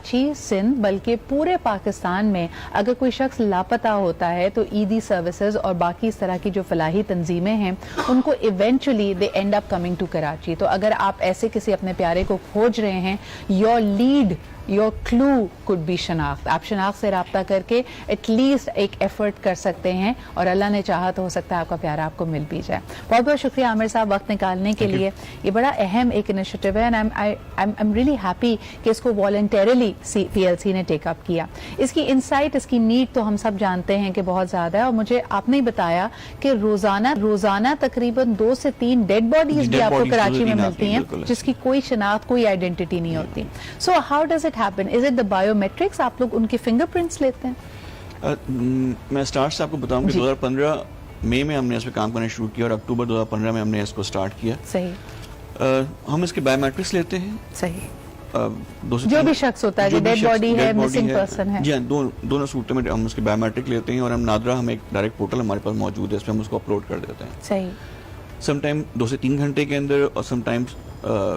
कराची सिंध बल्कि पूरे पाकिस्तान में अगर कोई शख्स लापता होता है तो ईदी सर्विसेज और बाकी इस तरह की जो फलाही तंजीमें हैं उनको eventually they end up coming to Karachi. तो अगर आप ऐसे किसी अपने प्यारे को खोज रहे हैं, your lead, your clue could be शनाख्त. आप शनाख्त से रब्ता करके एटलीस्ट एक एफर्ट कर सकते हैं और अल्लाह ने चाहा तो हो सकता है आपका प्यारा आपको मिल भी जाए. बहुत बहुत शुक्रिया आमिर साहब वक्त निकालने के लिए. ये बड़ा अहम एक इनिशिएटिव है and I am really happy कि इसको वॉलंटरली PLC ने टेक अप किया. इसकी इंसाइट, इसकी नीड तो हम सब जानते हैं कि बहुत ज़्यादा है. और मुझे आपने बताया कि रोज़ाना तकरीबन 2 से 3 डेड बॉडीज भी आपको कराची में मिलती हैं जिसकी कोई शनाख्त, कोई आइडेंटिटी नहीं होती. So how does it happen? Is it the biometrics? आप लोग उनके फिंगरप्रिंट्स लेते हैं? मैं स्टार्ट से आपको बताऊं कि 2015 मई में हमने इस पे काम करना शुरू किया और अक्टूबर 2015 में हमने इसको स्टार्ट किया. सही. हम इसके बायोमेट्रिक्स लेते हैं. सही. जो भी शख्स होता है, जो डेड बॉडी है, मिसिंग पर्सन है, जी हाँ, दोनों सूरतों में हम उसके बायोमेट्रिक लेते हैं. और हम नादरा, हम एक डायरेक्ट पोर्टल हमारे पास मौजूद है, इस पर हम उसको अपलोड कर देते हैं. सही. समटाइम 2 से 3 घंटे के अंदर और sometimes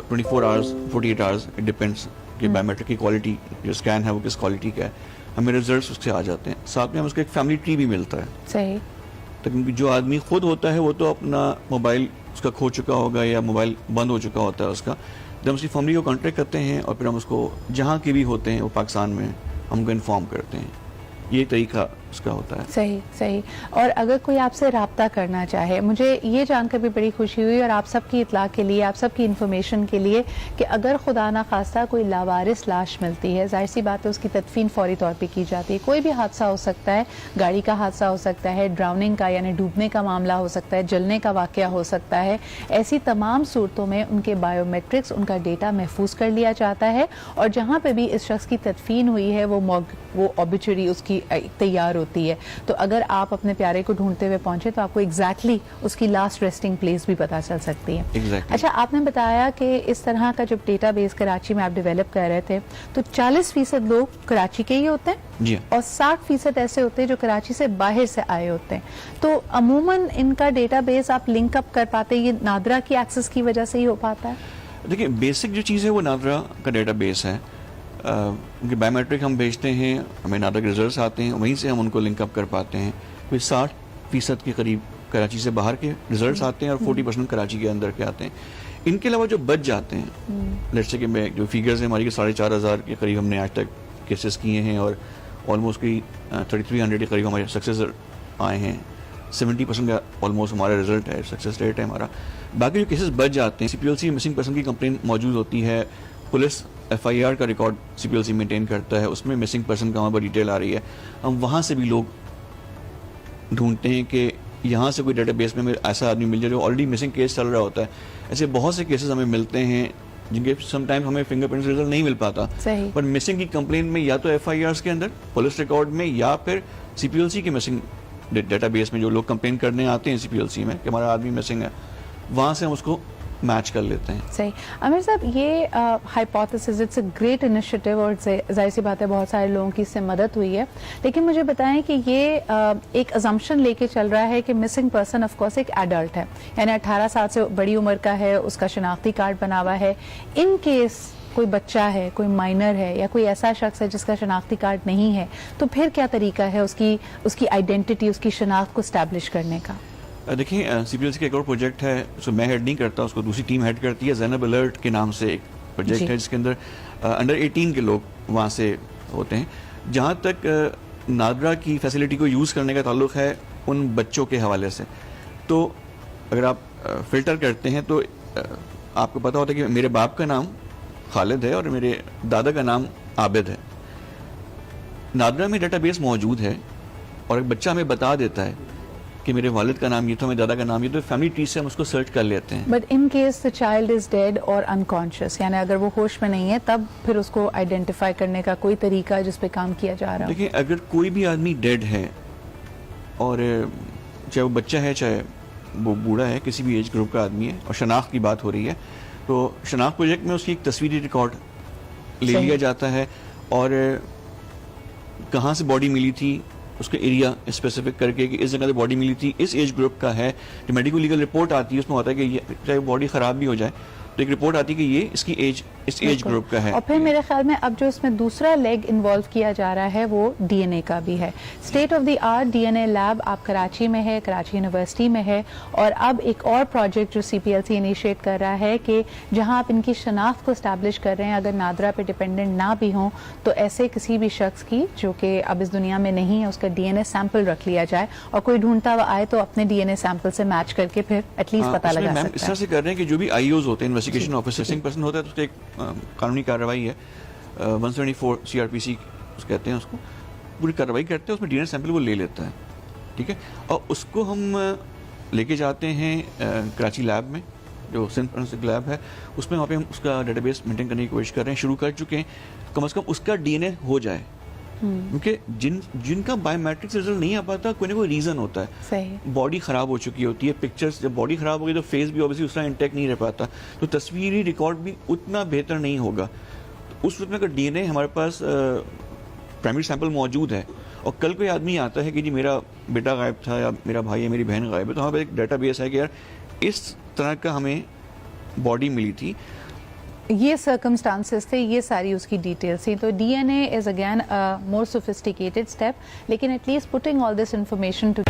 24 hours, 48 hours, it depends कि बायोमेट्रिक की क्वालिटी, जो स्कैन है वो किस क्वालिटी का है, हमें रिजल्ट्स उससे आ जाते हैं. साथ में हम उसका एक फैमिली ट्री भी मिलता है. सही. तो क्योंकि जो आदमी खुद होता है वो तो अपना मोबाइल उसका खो चुका होगा या मोबाइल बंद हो चुका होता है उसका. जब हम उसकी फैमिली को कॉन्टेक्ट करते हैं और फिर हम उसको जहाँ के भी होते हैं वो पाकिस्तान में, हम उनको इन्फॉर्म करते हैं. ये तरीका उसका होता है. सही. और अगर कोई आपसे रब्ता करना चाहे, मुझे ये जानकर भी बड़ी खुशी हुई और आप सबकी इत्ला के लिए, आप सबकी इन्फॉर्मेशन के लिए, कि अगर खुदा ना खास्ता कोई लावारिस लाश मिलती है, जाहिर सी बात है उसकी तदफीन फौरी तौर पे की जाती है. कोई भी हादसा हो सकता है, गाड़ी का हादसा हो सकता है, ड्राउनिंग का यानी डूबने का मामला हो सकता है, जलने का वाकया हो सकता है. ऐसी तमाम सूरतों में उनके बायोमेट्रिक्स, उनका डेटा महफूज कर लिया जाता है और जहाँ पे भी इस शख्स की तदफीन हुई है वो ऑबिचुरी उसकी तैयार होती है. तो अगर आप अपने प्यारे को ढूंढते हुए पहुंचे तो आपको एग्जैक्टली उसकी लास्ट रेस्टिंग प्लेस भी पता चल सकती है. अच्छा, आपने बताया कि इस तरह का जब डेटाबेस कराची में आप डेवलप कर रहे थे तो 40% लोग कराची के ही होते हैं और 60% ऐसे होते हैं जो कराची से बाहर से आए होते हैं. तो अमूमन इनका डेटाबेस आप लिंक अप कर पाते हैं, ये नादरा की एक्सेस की वजह से ही हो पाता है? देखिए, बेसिक जो चीज़ है वो नादरा का डेटाबेस है. उनके बायोमेट्रिक हम भेजते हैं, हमें नादरा के रिजल्ट्स आते हैं, वहीं से हम उनको लिंक अप कर पाते हैं. कोई 60% के करीब कराची से बाहर के रिजल्ट्स आते हैं और 40% कराची के अंदर के आते हैं. इनके अलावा जो बच जाते हैं, लेट्स से कि मैं जो फिगर्स हैं हमारी के 4,500 के करीब हमने आज तक केसेस किए हैं और ऑलमोस्ट कोई 3,300 के करीब हमारे सक्सेस आए हैं. 70% का ऑलमोस्ट हमारा रिजल्ट है, सक्सेस रेट है हमारा. बाकी जो केसेस बच जाते हैं, CPLC मिसिंग पर्सन की कंप्लेंट मौजूद होती है, पुलिस FIR का रिकॉर्ड CPLC मेंटेन करता है, उसमें मिसिंग पर्सन का वहाँ पर डिटेल आ रही है. हम वहाँ से भी लोग ढूंढते हैं कि यहाँ से कोई डेटाबेस में ऐसा आदमी मिल जाए जो ऑलरेडी मिसिंग केस चल रहा होता है. ऐसे बहुत से केसेस हमें मिलते हैं जिनके समटाइम हमें फिंगरप्रिंट रिजल्ट नहीं मिल पाता, पर मिसिंग की कंप्लेंट में या तो FIRs के अंदर, पुलिस रिकॉर्ड में, या फिर CPLC के मिसिंग डेटाबेस में जो लोग कंप्लेन करने आते हैं CPLC में कि हमारा आदमी मिसिंग है, वहाँ से हम उसको मैच कर लेते हैं. सही. आमिर साहब, ये hypothesis, it's a great initiative और जाहिर सी बात है बहुत सारे लोगों की इससे मदद हुई है. लेकिन मुझे बताएं कि ये एक अजम्पशन लेके चल रहा है कि मिसिंग पर्सन ऑफ कोर्स एक एडल्ट है, यानी 18 साल से बड़ी उम्र का है, उसका शनाख्ती कार्ड बना हुआ है. इन केस कोई बच्चा है, कोई माइनर है या कोई ऐसा शख्स है जिसका शनाख्ती कार्ड नहीं है, तो फिर क्या तरीका है उसकी आइडेंटिटी, उसकी शनाख्त को स्टैब्लिश करने का? देखिए, CPLC का एक और प्रोजेक्ट है, उसको मैं हेड नहीं करता, उसको दूसरी टीम हेड करती है. ज़ैनब अलर्ट के नाम से एक प्रोजेक्ट है जिसके अंदर अंडर 18 के लोग वहाँ से होते हैं. जहाँ तक नादरा की फैसिलिटी को यूज़ करने का ताल्लुक़ है उन बच्चों के हवाले से, तो अगर आप फ़िल्टर करते हैं तो आपको पता होता है कि मेरे बाप का नाम खालिद है और मेरे दादा का नाम आबिद है. नादरा में डेटाबेस मौजूद है और एक बच्चा हमें बता देता है कि मेरे वालिद का नाम ये था, मेरे दादा का नाम ये, तो फैमिली ट्री से हम उसको सर्च कर लेते हैं. But in case the child is dead और अनकॉन्शियस, यानी अगर वो होश में नहीं है, तब फिर उसको आइडेंटिफाई करने का कोई तरीका है जिस पे काम किया जा रहा है? देखिए, अगर कोई भी आदमी डेड है और चाहे वो बच्चा है चाहे वो बूढ़ा है, किसी भी एज ग्रुप का आदमी है और शनाख्त की बात हो रही है, तो शनाख्त प्रोजेक्ट में उसकी एक तस्वीरी रिकॉर्ड ले लिया जाता है और कहाँ से बॉडी मिली थी उसके एरिया स्पेसिफिक करके कि इस जगह से बॉडी मिली थी, इस एज ग्रुप का है. जो मेडिको लीगल रिपोर्ट आती है उसमें होता है कि ये चाहे बॉडी ख़राब भी हो जाए तो एक रिपोर्ट आती है कि ये इसकी एज اس ایج گروپ کا ہے. اور پھر میرے خیال میں اب جو اس میں دوسرا لیگ انوالو کیا جا رہا ہے وہ ڈی این اے کا بھی ہے. State of the art DNA N اے لیب آپ کراچی میں ہے, کراچی یونیورسٹی میں ہے, اور اب ایک اور پروجیکٹ جو سی پی ایل سی انیشیٹ کر رہا ہے کہ جہاں آپ ان کی شناخت کو اسٹیبلش کر رہے ہیں, اگر نادرا پہ ڈپینڈنٹ نہ بھی ہوں تو ایسے کسی بھی شخص کی جو کہ اب اس دنیا میں نہیں ہے اس کا ڈی این اے سیمپل رکھ لیا جائے, اور کوئی ڈھونڈتا ہوا آئے تو اپنے ڈی این اے سیمپل سے میچ کر کے پھر ایٹ لیسٹ پتہ لگا اس سکتا طرح ہے. سے کر رہے ہیں کہ جو بھی آئی اوز ہوتے ہیں, انویسٹیگیشن آفیسر پرسن ہوتا ہے, تو اس کا ایک قانونی کارروائی ہے, 174 سی آر پی سی کہتے ہیں اس کو, پوری کارروائی کرتے ہیں, اس میں ڈی این اے سیمپل وہ لے لیتا ہے, ٹھیک ہے, اور اس کو ہم لے کے جاتے ہیں کراچی لیب میں, جو سندھ فورینسک لیب ہے, اس میں وہاں پہ ہم اس کا ڈیٹا بیس مینٹین کرنے کی کوشش کر رہے ہیں, شروع کر چکے ہیں, کم از کم اس کا ڈی این اے ہو جائے, کیونکہ جن کا بایو میٹرکس رزلٹ نہیں آ پاتا کوئی نہ کوئی ریزن ہوتا ہے. صحیح, باڈی خراب ہو چکی ہوتی ہے, پکچرز جب باڈی خراب ہوگی تو فیس بھی اوبیسلی اس طرح انٹیکٹ نہیں رہ پاتا, تو تصویری ریکارڈ بھی اتنا بہتر نہیں ہوگا. اس صورت میں اگر ڈی این اے ہمارے پاس پرائمری سیمپل موجود ہے, اور کل کوئی آدمی آتا ہے کہ جی میرا بیٹا غائب تھا یا میرا بھائی ہے, میری بہن غائب ہے, تو ہمارے پاس ایک ڈیٹا بیس ہے کہ یار اس طرح کا ہمیں باڈی ملی تھی, یہ سرکمسٹانسز تھے, یہ ساری اس کی ڈیٹیلس تھیں. تو D N A is again more sophisticated step, لیکن at least putting all this information to